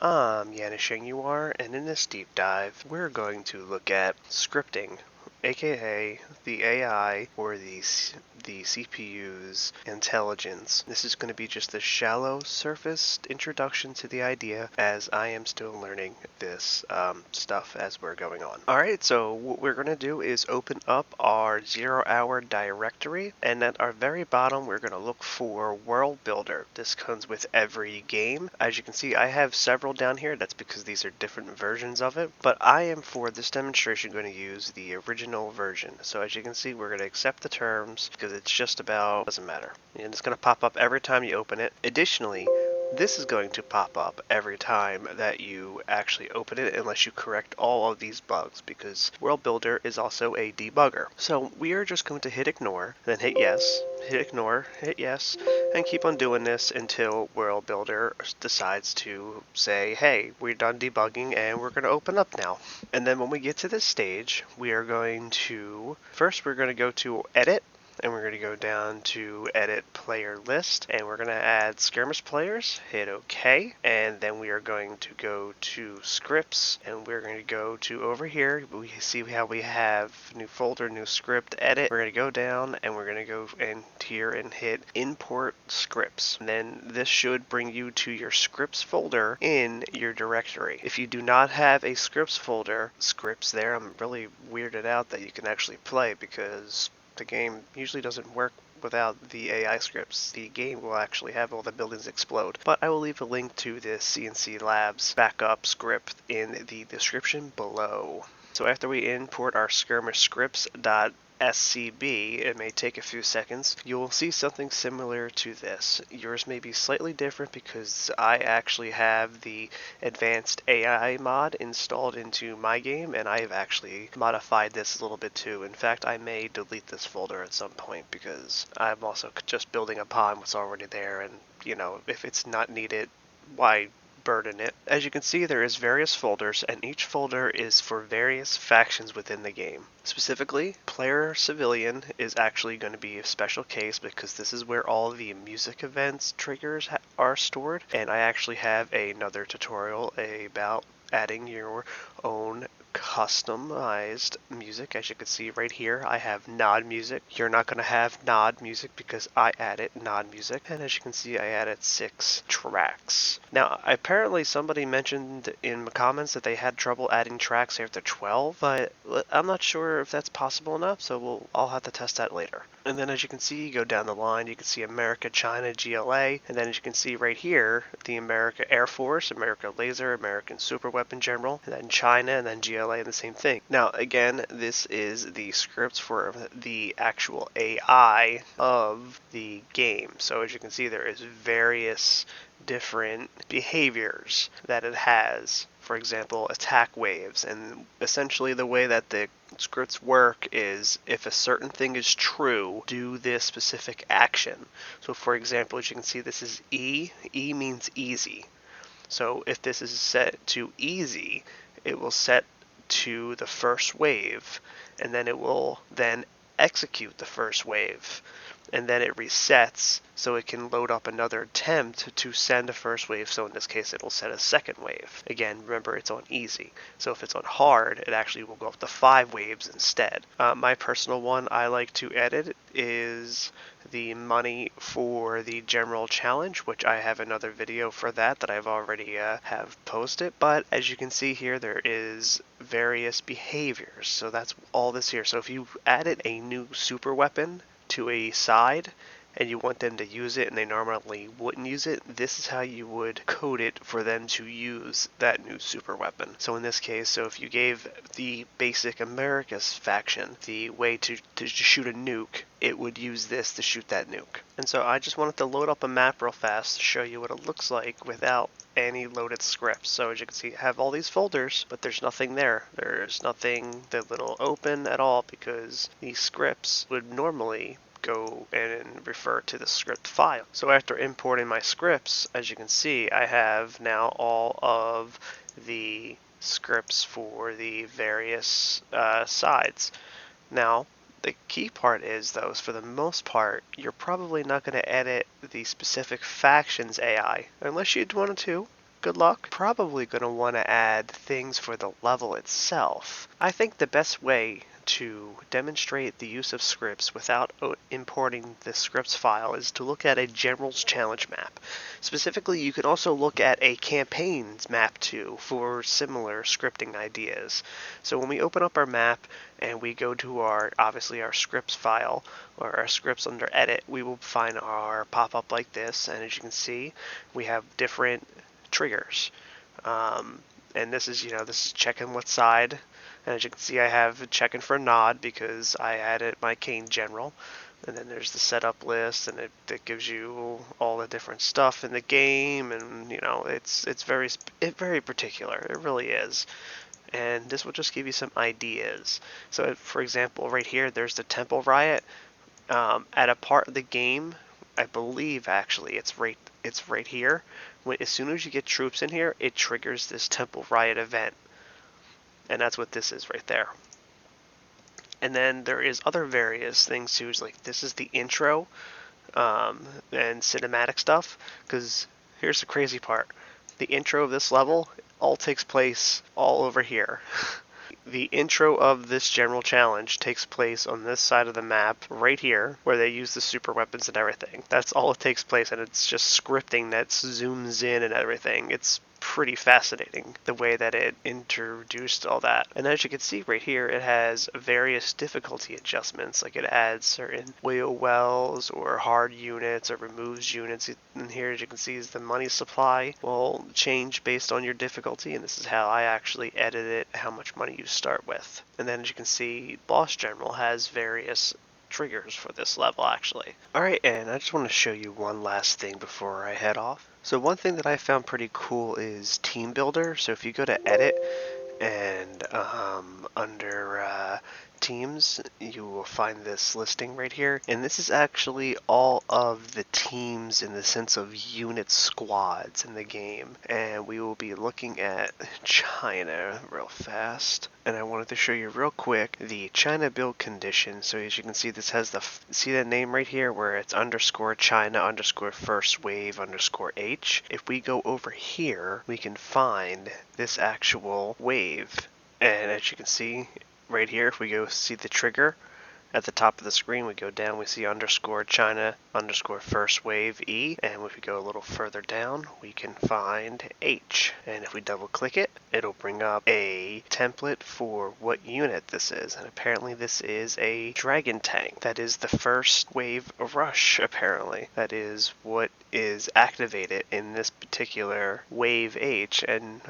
I'm Yanisheng you are, and in this deep dive, we're going to look at scripting, aka the AI or the CPU's intelligence. This is going to be just a shallow, surfaced introduction to the idea, as I am still learning this stuff as we're going on. Alright, so what we're going to do is open up our 0 hour directory, and at our very bottom, we're going to look for Worldbuilder. This comes with every game. As you can see, I have several down here. That's because these are different versions of it, but I am, for this demonstration, going to use the original version. So as you can see, we're going to accept the terms because it's just about, doesn't matter. And it's going to pop up every time you open it. Additionally, this is going to pop up every time that you actually open it unless you correct all of these bugs, because Worldbuilder is also a debugger. So we are just going to hit ignore, then hit yes, hit ignore, hit yes, and keep on doing this until Worldbuilder decides to say, hey, we're done debugging and we're going to open up now. And then when we get to this stage, we are going to, first we're going to go to edit, and we're going to go down to edit player list, and we're going to add skirmish players, hit OK, and then we are going to go to scripts, and we're going to go to over here. We see how we have new folder, new script, edit. We're going to go down and we're going to go in here and hit import scripts. And then this should bring you to your scripts folder in your directory. If you do not have a scripts folder, scripts there, I'm really weirded out that you can actually play, because the game usually doesn't work without the AI scripts. The game will actually have all the buildings explode. But I will leave a link to this CNC Labs backup script in the description below. So after we import our SkirmishScripts.scb, it may take a few seconds, you will see something similar to this. Yours may be slightly different because I actually have the advanced AI mod installed into my game, and I've actually modified this a little bit too. In fact, I may delete this folder at some point because I'm also just building upon what's already there, and you know, if it's not needed, why burden it? As you can see, there is various folders, and each folder is for various factions within the game. Specifically, player civilian is actually going to be a special case because this is where all the music events triggers are stored, and I actually have another tutorial about adding your own customized music. As you can see right here, I have nod music. You're not going to have nod music because I added nod music, and as you can see, I added 6 tracks. Now, apparently somebody mentioned in the comments that they had trouble adding tracks after 12, but I'm not sure if that's possible enough, so I'll have to test that later. And then as you can see, you go down the line, you can see America, China, GLA, and then as you can see right here, the America Air Force, America Laser, American Superweapon General, and then China, and then GLA, and the same thing. Now, again, this is the scripts for the actual AI of the game. So as you can see, there is various different behaviors that it has. For example, attack waves, and essentially the way that the scripts work is if a certain thing is true, do this specific action. So for example, as you can see, this is E. E means easy. So if this is set to easy, it will set to the first wave, and then it will then execute the first wave, and then it resets so it can load up another attempt to send a first wave. So in this case, it'll set a second wave. Again, remember, it's on easy. So if it's on hard, it actually will go up to 5 waves instead. My personal one I like to edit is the money for the general challenge, which I have another video for that I've already have posted. But as you can see here, there is various behaviors. So that's all this here. So if you added a new super weapon to a side and you want them to use it and they normally wouldn't use it, this is how you would code it for them to use that new super weapon. So in this case, so if you gave the basic America's faction the way to shoot a nuke, it would use this to shoot that nuke. And so I just wanted to load up a map real fast to show you what it looks like without any loaded scripts. So as you can see, I have all these folders, but there's nothing there. There's nothing that will open at all because these scripts would normally go and refer to the script file. So after importing my scripts, as you can see, I have now all of the scripts for the various sides. Now, the key part is, though, for the most part, you're probably not going to edit the specific factions AI, unless you'd want to. good luck. Probably going to want to add things for the level itself. I think the best way to demonstrate the use of scripts without importing the scripts file is to look at a general's challenge map. Specifically, you can also look at a campaigns map too for similar scripting ideas. So when we open up our map and we go to obviously our scripts file or our scripts under edit, we will find our pop-up like this, and as you can see, we have different triggers. And this is checking what side. And as you can see, I have checking for nod because I added my cane general. And then there's the setup list, and it gives you all the different stuff in the game, and it's very particular. It really is. And this will just give you some ideas. So, for example, right here, there's the Temple Riot. At a part of the game, I believe actually it's right here. As soon as you get troops in here, it triggers this Temple Riot event. And that's what this is right there. And then there is other various things too. Like this is the intro and cinematic stuff. Because here's the crazy part: the intro of this level all takes place all over here. The intro of this general challenge takes place on this side of the map right here, where they use the super weapons and everything. That's all it takes place, and it's just scripting that zooms in and everything. It's pretty fascinating the way that it introduced all that. And as you can see right here, it has various difficulty adjustments, like it adds certain wheel wells or hard units or removes units. And here, as you can see, is the money supply will change based on your difficulty, and this is how I actually edit it, how much money you start with. And then as you can see, Boss General has various triggers for this level actually. Alright, and I just want to show you one last thing before I head off. So one thing that I found pretty cool is Team Builder. So if you go to Edit and under Teams, you will find this listing right here. And this is actually all of the teams in the sense of unit squads in the game. And we will be looking at China real fast. And I wanted to show you real quick the China build condition. So as you can see, this has see that name right here where it's underscore China underscore first wave underscore H. If we go over here, we can find this actual wave. And as you can see right here, if we go see the trigger at the top of the screen, we go down, we see underscore China underscore first wave E, and if we go a little further down, we can find H. And if we double click it, it'll bring up a template for what unit this is, and apparently this is a dragon tank. That is the first wave rush, apparently. That is what is activated in this particular wave H, and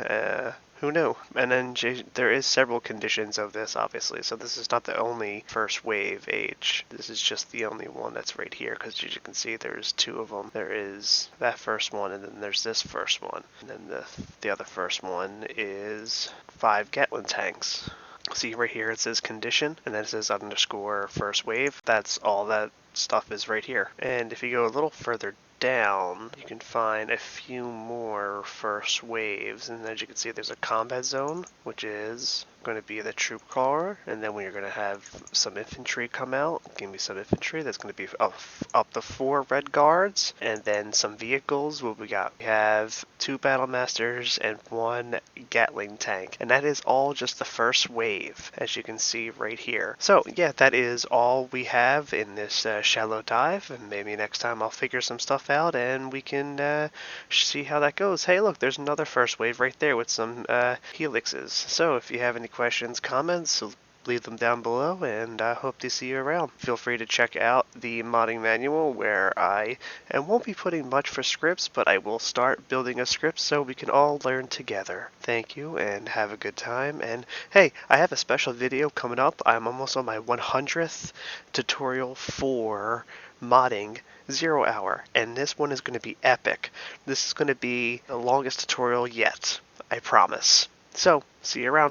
who knew? And then there is several conditions of this, obviously. So this is not the only first wave H. This is just the only one that's right here, because as you can see, there's two of them. There is that first one, and then there's this first one. And then the other first one is 5 Gatling tanks. See right here, it says condition, and then it says underscore first wave. That's all that stuff is right here. And if you go a little further down, you can find a few more first waves, and as you can see, there's a combat zone, which is going to be the troop corps, and then we're going to have some infantry come out. Give me some infantry. That's going to be up to 4 red guards, and then some vehicles. What we got? We have 2 battle masters and 1 Gatling tank, and that is all just the first wave, as you can see right here. So yeah, that is all we have in this shallow dive, and maybe next time I'll figure some stuff out and we can see how that goes. Hey, look, there's another first wave right there with some helixes. So if you have any questions, comments, leave them down below, and I hope to see you around. Feel free to check out the modding manual, where I won't be putting much for scripts, but I will start building a script so we can all learn together. Thank you, and have a good time. And hey, I have a special video coming up. I'm almost on my 100th tutorial for modding 0 hour, and this one is going to be epic. This is going to be the longest tutorial yet, I promise. So, see you around.